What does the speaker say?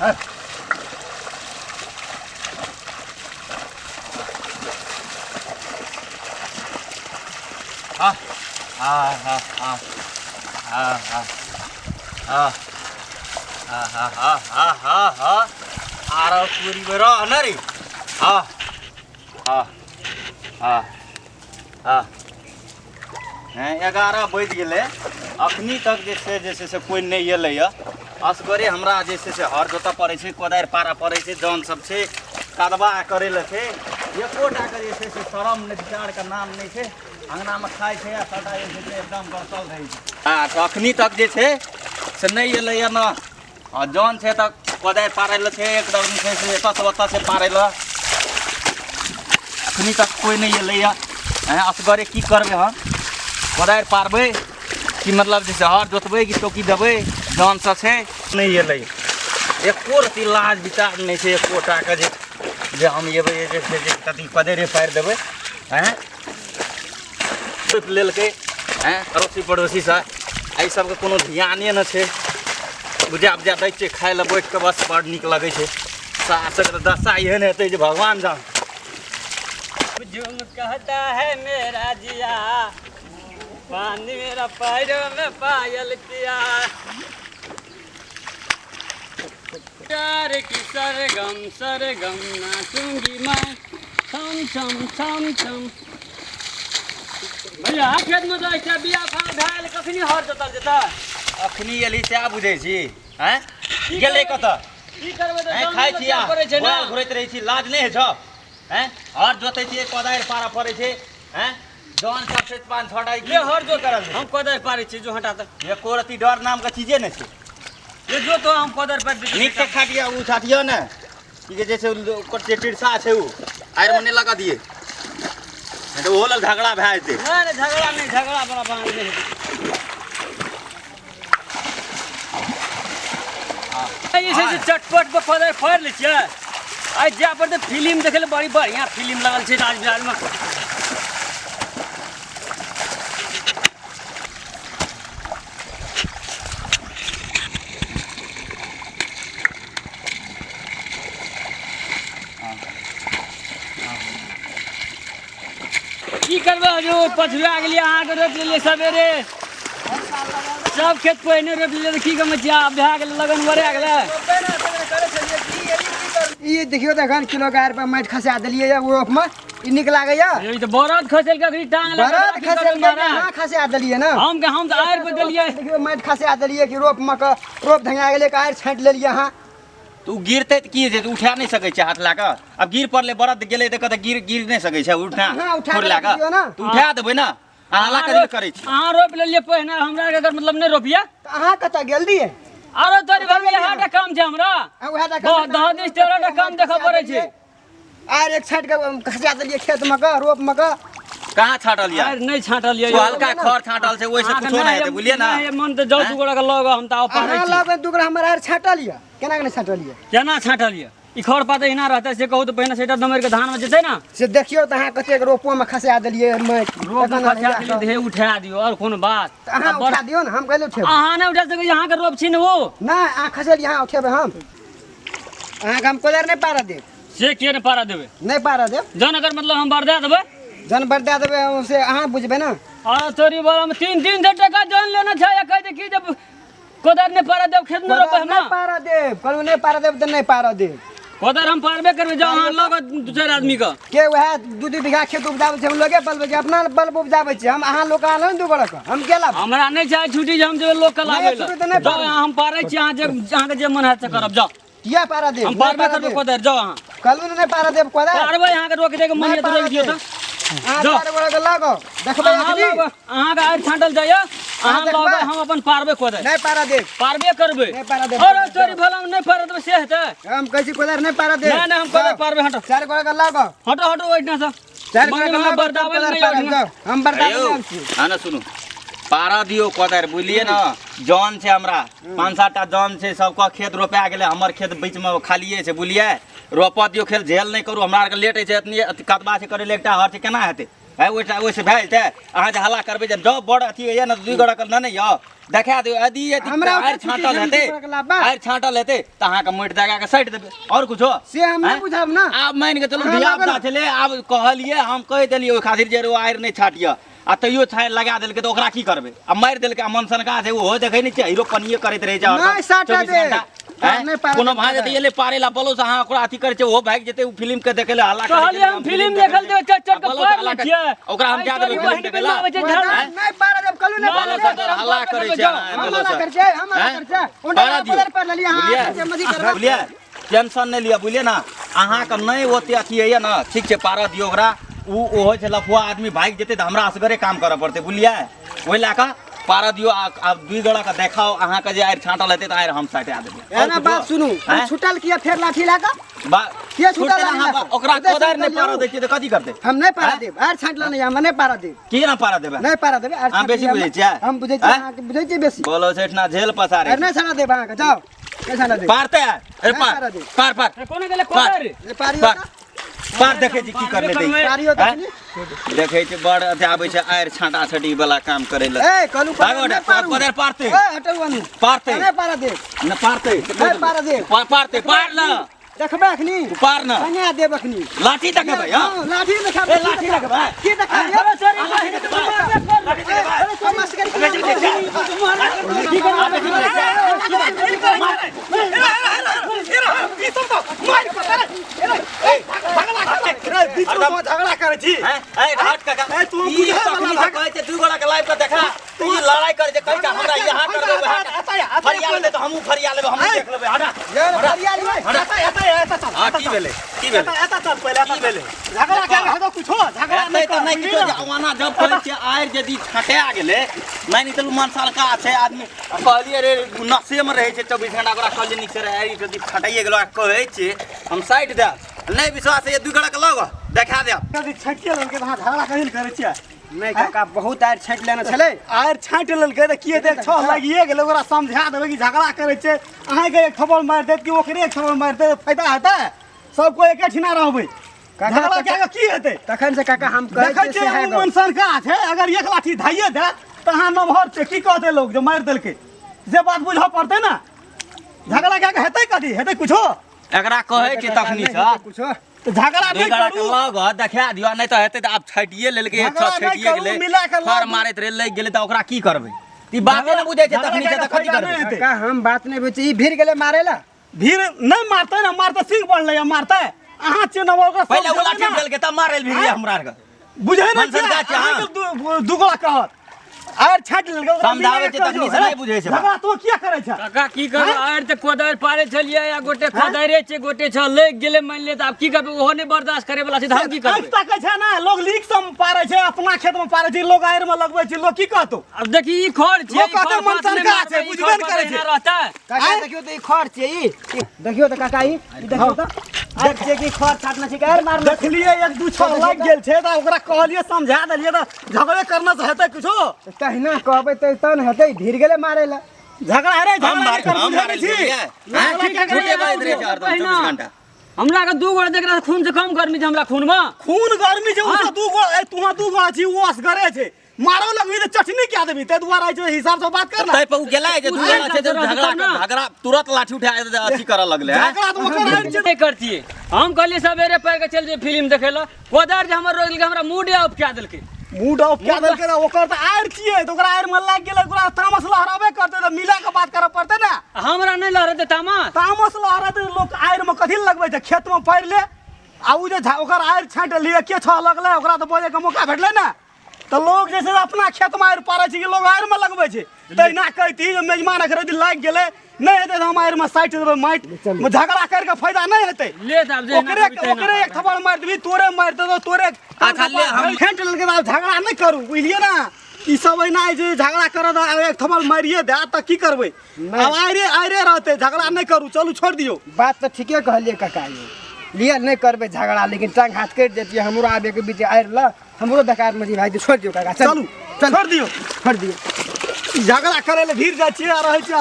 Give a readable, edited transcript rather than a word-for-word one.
आरो पूरी में रह न रे। हाँ हाँ हाँ हाँ 11 बज गए अखनी तक जैसे से कोई नहीं अल असगरे हमरा जैसे से हर जोता पड़े छै कोदारि पारा पड़े छै जौन सब छै कदबा करे ले छै एकोटा के जैसे से शरम ने विचार का नाम नहीं छै अंगना में खाए छै आ सटा जैसे एकदम बरसल रही छै। हाँ तो अखनी तक जे छै से नहीं अल न जौन छै तक कोदारि पारे ले छै एकदम छै से एत से ओत से पारे ले अखनी तक कोई नहीं अल असगरे की करबे हम कोदारि पारबे कि मतलब जैसे हर जोतबे कि टोकी देबे जौन सा छै नहीं अल एको रती लाज विचार नहीं छै एकोटा के जे हम एबै जैसे कथी कोदारि पारि देबै रोपि लेलकै अड़ोसी पड़ोसी से एहि सबके कोनो ध्याने न छै बुझा बुझा दै छै खाय लए बैठ के बस बड़ नीक लगै छै सासक दशा एहन हेतै जे भगवान जान। झूम कहता है मेरा जिया पानी मेरा पैरों में पायल किया प्यार की सरगम नाचूंगी मैं छम छम छम छम। भैया खेत में जाइ छै बिया फाल धायल कखनी हर जोतल जेता अखनी एली से बुझै छी हैं गेलै कत की करबै त खाइ छी आ करे छै ना घुरैत रहै छी लाज नहीं है छ हैं हर जोतै छी कोदारि पारा पड़े छै हैं जौन सब से पान छोड़ाई ले हर जो करल हम कोदारि पारै छी जो हटा त एको रती डर नाम का चीजे नहीं छै ये जो तो हम कोदारि पारि दै नीक से खाटिया उ छाटिया ने कि जैसे ओकर जे टिरसा छै उ आयर में नहीं लगा दिए तो ओहो लग झगड़ा भए जेतै। नहीं झगड़ा नहीं झगड़ा बड़ा बना नहीं ऐसे से चटपट पर कोदारि फाड़ि लै छियै आइ जा पर त फिल्म देखे ले बड़ी बढ़िया फिल्म लगल छै राज बिहार में की करबे जो पछुआ गेलिए अहाँ के रोप लेलिए सवेरे सब खेत पहिने रोप लेलिए की कम छिया भए गेल लगन बरे गेलै ई देखियो त अखन किलो गायर पर माटि खसा देलिए या रोप में ई निक लागे या ई त बरद खसेल के अखनी टांग लगा बरद खसेल के हां खसा देलिए ना हम त आयर पे देलिए देखियो माटि खसा देलिए कि रोप में रोप धंगा गेले के आयर छांट लेलिए हां तू गिरते त की जे उठा नहीं सकै छै हाथ ला के अब गिर पड़ले बरद गेले त कत गिर नहीं सकै छै उठा हाँ, उठा छोड़ ला के दियौ ना। तू उठा देबै ना अहाँ ला करे छी अहाँ रोप लेलिए पहिने हमरा के अगर मतलब नहीं रोपिए अहाँ कत गेल दिए आरो तोरी घर में हाटा काम छै हमरा उहे दा बहुत 10 दिन तेरा काम देखा पड़े छै आयर एक छांट के खसा देलिए खेत में का रोप में का कहाँ छाटल या आयर नहीं छाटल ये तो हल्का खर छाटल छै ओइ से कुछो नहीं हेतै बुझलिए ना मन त जल दुगड़ा के लग हम त पारै अहाँ छी लग दुगरा हमर आयर छाटल या केना के नहीं छाटल या केना छाटल ये ई खर पात हिना रहते से कहू तो पहिने सेटर नंबर के धान में जेतै ना से देखियो त अहाँ कते रोपो में खसा देलिए माटि रोप में खसा के लिए उठा दियो और कोनो बात अहाँ उठा दियो ना हम कहले उठेबै अहाँ नहीं उठा सकै अहाँ के रोप छी न वो ना अहाँ खसेल यहाँ उठेबै हम अहाँ के हम कोदारि नहीं पारा देब से के ने पारा देबे नहीं पारा देब जन अगर मतलब हम बरदा देबे जन बरदा देबै से अहाँ बुझबै ना आ तोरी वाला में 300 टका जन लेना छै या कह दे की जब कोदार ने पारा देब खेत में रोपे हम नहीं पारा देब कहलू नहीं पारा देब त नहीं पारा देब कोदार हम पारबे करबे जब अहाँ लग 2-4 आदमी का के वह 2-2 बीघा खेत उपजाबै छै हम लोगे बलबै छै अपना बल उपजाबै छै हम अहाँ लोग आलो न दुगड़ा के हम गेला हमरा नहीं चाहे छुट्टी जे हम जे लोग का लागे छुट्टी त नहीं जाओ हम पारै छी अहाँ के जे मन है से करब जाओ किया पारा देब हम पारबे करबे कोदार जाओ अहाँ कहलू नहीं पारा देब कोदारि पारबे अहाँ के रोक दे के मन है तो रोक दियो त अहाँ पारा के लागो देखबै अखनी अहाँ का आर छांटल जाय अहाँ लगे हम अपन पारबे कोदार नहीं पारा देब पारबे करबे नहीं पारा देब अरे तोरी भला में नहीं पारे तो से हेतै हम कहै छी कोदारि नहीं पारा देब नहीं हम कोदार पारबे हटो चार गोड़ा के लागो हटो ओइठना से चार गोड़ा के लागो कोदारि पारा देब हम बरदा देब छी ना सुनो पारा दियो कोदारि बुझलिए ना जौन छै हमरा 5-7 टा जौन छै सबका खेत रोपा गेलै हमर खेत बीच में खालिए छै बुझलिए रोपा दियो खेल झेल नहीं करू हमरा के लेट छै इतनी कतबा छै करे ले एकटा हर छै केना हेतै है ओइसे भए जेतै अहाँ जे हल्ला करबै जे जब बड़ अथी होइए ने 2 गोड़ा के नहि यौ देखा दियौ यदि आएर छाँटल हेतै आएर छाँटल हेतै तऽ अहाँके माटि दगा के साइड देबै और कुछो से हम नहीं बुझब ना। आब मान के चलू धिया पुता छलै आब कहलिए हम कहि देलिए ओइ खातिर जे आएर नहि छाटिया आ तैयो छाइ लगा देलकै तऽ ओकरा की करबै आ मारि देलकै आ मनसनका छै ओहो देखै नहि छै हीरो पनिये करैत रहै छै नहीं साटा दे कोनो भाज दे एले पारे ला बोलो से अहाँ ओकरा अथी करै छै ओहो भागि जेतै उ फिल्म के देखे ले हल्ला कहलिए हम फिल्म देखल देबै चट के पार ला छियै ओकरा हम जा देबै फिल्म देखे ला नहीं पारा जब कलू नहीं बोलो से हल्ला करै छै बोलो से हमारा खर्चा उनका बदल पर ले लिया हां मजी करबा बुझलिए टेंशन नहीं लिया बुझलिए ना अहाँ के नहीं ओते अथी है ना ठीक छै पारा दियो ओकरा उ ओहो छै लफुआ आदमी भागि जेतै तऽ हमरा असगरे काम करऽ पड़तै बुझलिए ओइ ला का पारा दियो आ 2 गोड़ा के देखाओ अहाँ के जे आएर छाँटल हेतै तऽ आएर हम साइटे देबै एना बात सुनू छुटल किया फेर लाठी लाका के छुटल ओकरा कोदार नहीं पारा दै छियै तऽ कथी करतै हम नहीं पारा देब आर छाँटला नहीं हम नहीं पारा देब की ना पारा देबै नहीं पारा देब हम बेसी बुझै छियै हम बुझै छियै अहाँ के बुझै छियै बेसी बोलो सेठ ना झेल पसारे अरे नहीं छाड़ा देब अहाँ के जाओ के छाड़ा देब पारते अरे पार पार कोने गेले कोदर पारियो पार देखै छी की करले दै पारियो त देखै छी बड़ अथी आबै छै आएर छाँटा छटी वाला काम करै ले ए कलू कोदर पारते ए हटौनु पारते नहीं पारा देब न पारते नहीं पारा देब पारते पार ल देखबे अखनी पार न कन्या देब अखनी लाठी देखेबै हां लाठी देखाबे लाठी देखेबै की देखाबे अरे सॉरी लाठी देखाबे कोई मस्करी की झगड़ा करे छी ए हट काका तू बुझा कहै छै 2 गोड़ा के लाइव के देखा तू लड़ाई करे छै कहै का हमरा यहां कर देबै फरिया लेबै तऽ हमहू फरिया लेबै हमहू देख लेबै हटा यार फरिया लेबै एता चल की भेलै एता चल पहिले एता भेलै झगड़ा करे हो तो कुछो झगड़ा नहीं तो नहीं किछो जवाना जब कहै छै आएर यदि छटया गेलै मानि चलू मनसलका छै आदमी कहलिए रे नक्शे में रहै छै 24 घंटा ओकरा कहलिए निक से रहै यदि छटाइए गेलो कहै छै हम साइड दे नहीं विश्वास है 2 गोड़ा के लग देखा दे यदि छटिया ललके त झगड़ा कहिल करे छियै नहीं काका बहुत आएर छाँट लेना छले आएर छाँट ललके त किए देख छ लागिए गेल ओकरा समझा देबै कि झगड़ा करे छै अहाँ के एक थप्पड़ मार देत कि ओकरे एक थप्पड़ मार देत फायदा हेतै सब कोई एके ठिना रहबै झगड़ा के की हेतै तखन से काका हम कहै छै है मनसन का छै अगर एक लाठी धाइए दे त अहाँ नमहर छै की कहतै लोग जे मार देलकै जे बात बुझा पड़तै ना झगड़ा के हेतै कथी हेतै कुछो एकरा कहै छै तखनी से कुछो झगड़ा नहीं करू लग देखा दियो नहीं तो हेतै त आब छटिए लेलकै एक छ छटिए गेलै फर मारैत रे लग गेलै त ओकरा की करबै ई बाते न बुझै छै तखनी से त कथी करबै काका हम बात नहीं बुझै ई भीड़ गेलै मारेला भीड़ नहीं मारतै ना मारतै सिंह पड़लै मारतै अहाँ छै न ओकरा पहिले ओ लाठी देलकै त मारल भी हमरा आर के बुझै न मनसन का छै हां दुगला कहत आएर छाट लेलकै समझावे छै तखनी से नहीं बुझै छै झगड़ा तो किया करे छै काका की करब आएर त कोदर पारे छलिए या गोटे कोदरे छै गोटे छ लग गेले मान ले त आब की करबै ओहो नहीं बर्दाश्त करे वाला छै त हम की करबै ऐसा कहै छै ना लोग लीक सम पारे छै अपना खेत में पारे छै लोग आएर में लगबै छै लोग की कहतो अब देखी ई खर छै लोग कहतै मनसन का छै बुझबे न करे छै रहता काका देखियो त ई खर छै ई देखियो त काका ई देखियो त देख छै कि खर छाटना छै आएर मार देखलिए एक दू छ लग गेल छै त ओकरा कहलिए समझा देलिए त झगड़े करना से हेतै कुछो तहिना कहबै त तन हेतै धीर गेले मारेला झगड़ा रे झगड़ा कर बुझै छी झूठे बात रे 24 घंटा हमरा के 2 गोड़ देख रहा खून से कम गर्मी छै हमरा खून में खून गर्मी छै उसे 2 गोड़ तुहा 2 गोड़ छी वो असगरे छै मारो लगबी त चटनी क्या देबी ते दुआरा छै हिसाब से बात करना तै पे उ गेलै जे दुआरा छै झगड़ा तुरंत लाठी उठा अथी करऽ लगले झगड़ा तो ओकर है नहीं करती हम कहलिए सवेरे पैर के चल जे फिल्म देखे ला कोदर जे हमर रोक के हमरा मूड ऑफ क्या देलकै मूड ऑफ क्या देलकै ओकर त आएर छियै त ओकरा आएर में लाग गेलै ओकरा तामस लहराबे करते त मिला के बात करऽ पड़तै ना हमरा नहीं लहरते तामस लहराते लोग आएर में कथि लगबै छै खेत में पड़ ले आ उ जे ओकर आएर छाँट लिए के छ लगलै ओकरा त बजे के मौका भेटलै ना तो लोग जैसे अपना खेत में आएर पारे छै कि लोग आएर में लगबै छै तहिना कहती जे मेजमान अखरे लाग गेलै नहीं हेतै त हम आएर में साइट देबै माइट में झगड़ा कर के फायदा नहीं हेतै ले त अब ओकरे एक थप्पड़ मार देबी तोरे मार दे तोरे अच्छा ले हम खेत लेलके झगड़ा नहीं करू बुझलिए ना ई सब एना जे झगड़ा करत एक थप्पड़ मारिए दे त की करबै अब आइरे रहते झगड़ा नहीं करू चलू छोड़ दियो बात तो ठीके कहलिए काका लिए नहीं करबे झगड़ा लेकिन टांग हाथ कट देती हमरो आबे के बीच आएर ल हमरो बेकार मजी भाई छोड़ दियो काका चलू छोड़ दियो झगड़ा करे ले भीड़ जा छी आ रहै छी